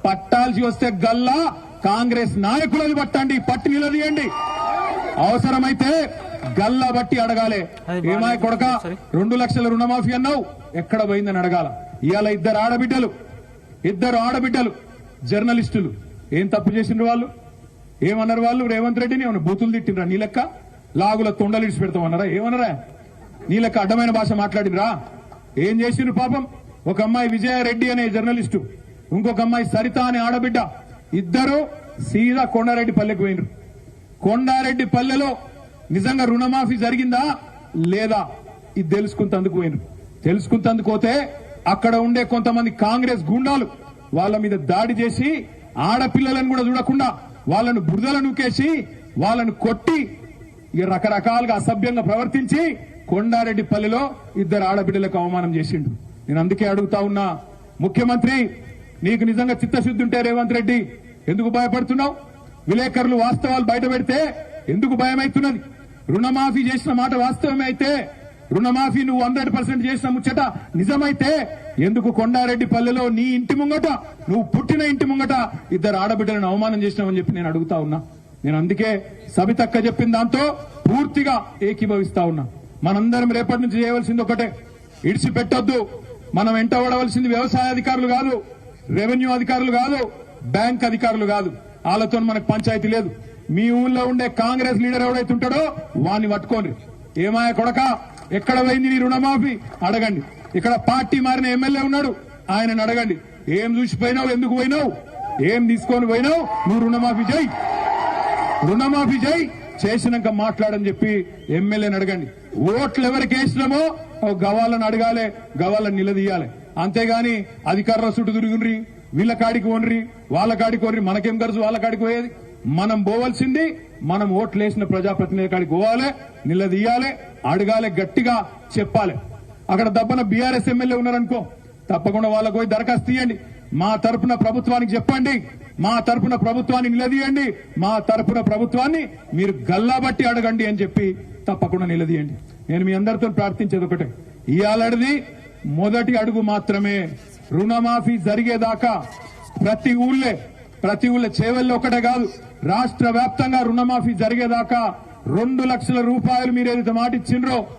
పట్టాల్సి వస్తే గల్లా కాంగ్రెస్ నాయకులను పట్టండి, పట్టి నిలదీయండి. అవసరమైతే గల్లా బట్టి అడగాలి. ఏమాయ కొడక 2 లక్షల రుణమాఫీ అన్నావు, ఎక్కడ పోయిందని అడగాల. ఇవాళ ఇద్దరు ఆడబిడ్డలు జర్నలిస్టులు ఏం తప్పు చేసిండ్రు? వాళ్ళు ఏమన్నారు? వాళ్ళు రేవంత్ రెడ్డిని ఏమన్నా బూతులు తిట్టినరా? నీ లెక్క లాగుల తొండలు ఇడిచి పెడతామన్నారా? ఏమన్నారా? నీ లెక్క అడ్డమైన భాష మాట్లాడినరా? ఏం చేసిండ్రు పాపం? ఒక అమ్మాయి విజయారెడ్డి అనే జర్నలిస్టు, ఇంకొక అమ్మాయి సరిత అనే ఆడబిడ్డ, ఇద్దరు సీదా కొండారెడ్డి పల్లెకు పోయినరు. కొండారెడ్డి పల్లెలో నిజంగా రుణమాఫీ జరిగిందా లేదా ఇది తెలుసుకుంటందుకు పోయినరు. తెలుసుకుంటందుకు పోతే అక్కడ ఉండే కొంతమంది కాంగ్రెస్ గుండాలు వాళ్ళ మీద దాడి చేసి ఆడపిల్లలను కూడా చూడకుండా వాళ్ళను బురదలు నూకేసి వాళ్ళను కొట్టి ఇక రకరకాలుగా అసభ్యంగా ప్రవర్తించి కొండారెడ్డి పల్లెలో 2 ఆడబిడ్డలకు అవమానం చేసిండు. నేను అందుకే అడుగుతా ఉన్నా, ముఖ్యమంత్రి నీకు నిజంగా చిత్తశుద్ధి ఉంటే రేవంత్ రెడ్డి ఎందుకు భయపడుతున్నావు? విలేకరులు వాస్తవాలు బయట పెడితే ఎందుకు భయమైతున్నది? రుణమాఫీ చేసిన మాట వాస్తవమే అయితే, రుణమాఫీ నువ్వు 100% చేసిన ముచ్చట నిజమైతే ఎందుకు కొండారెడ్డి పల్లెలో నీ ఇంటి ముంగట, నువ్వు పుట్టిన ఇంటి ముంగట 2 ఆడబిడ్డలను అవమానం చేసినావని చెప్పి నేను అడుగుతా ఉన్నా. నేను అందుకే సబితక్క చెప్పిన దాంతో పూర్తిగా ఏకీభవిస్తా ఉన్నా. మనందరం రేపటి నుంచి చేయవలసింది ఒకటే, ఇడిచిపెట్టొద్దు. మనం వెంట ఓడవలసింది వ్యవసాయ అధికారులు కాదు, రెవెన్యూ అధికారులు కాదు, బ్యాంక్ అధికారులు కాదు. వాళ్ళతో మనకు పంచాయతీ లేదు. మీ ఊళ్ళో ఉండే కాంగ్రెస్ లీడర్ ఎవడైతే ఉంటాడో వాణ్ణి పట్టుకోండి. ఏమాయ కొడక ఎక్కడ పోయింది నీ రుణమాఫీ అడగండి. ఇక్కడ పార్టీ మారిన ఎమ్మెల్యే ఉన్నాడు, ఆయనను అడగండి. ఏం చూసిపోయినావు? ఎందుకు పోయినావు? ఏం తీసుకొని పోయినావు? నువ్వు రుణమాఫీ చేయి, చేసినాక మాట్లాడని చెప్పి ఎమ్మెల్యేని అడగండి. ఓట్లు ఎవరికి వేసినామో గవాళ్ళని అడగాలి, గవాళ్ళని నిలదీయాలి. అంతేగాని అధికారుల చుట్టూ తిరుగుండ్రి, వీళ్ళ కాడికి ఓన్రి, వాళ్ళ కాడికి ఓన్రి, మనకేం ఖర్చు వాళ్ళ కాడికి పోయేది. మనం పోవాల్సింది మనం ఓట్లేసిన ప్రజాప్రతినిధి కాడికి పోవాలి, నిలదీయాలి, అడగాలి, గట్టిగా చెప్పాలి. అక్కడ దబ్బన బీఆర్ఎస్ ఎమ్మెల్యే ఉన్నారనుకో, తప్పకుండా వాళ్ళకు పోయి దరఖాస్తు తీయండి. మా తరపున ప్రభుత్వానికి చెప్పండి, మా తరపున ప్రభుత్వాన్ని నిలదీయండి, మా తరపున ప్రభుత్వాన్ని మీరు గల్లాబట్టి అడగండి అని చెప్పి తప్పకుండా నిలదీయండి. నేను మీ అందరితో ప్రార్థించేది ఒకటే, ఇయాలడిది మొదటి అడుగు మాత్రమే. రుణమాఫీ జరిగేదాకా ప్రతి ఊళ్ళో చేవెల్లో ఒకటే కాదు, రాష్ట్ర వ్యాప్తంగా రుణమాఫీ జరిగేదాకా 2 లక్షల రూపాయలు మీరు ఏదైతే మాట ఇచ్చిండ్రో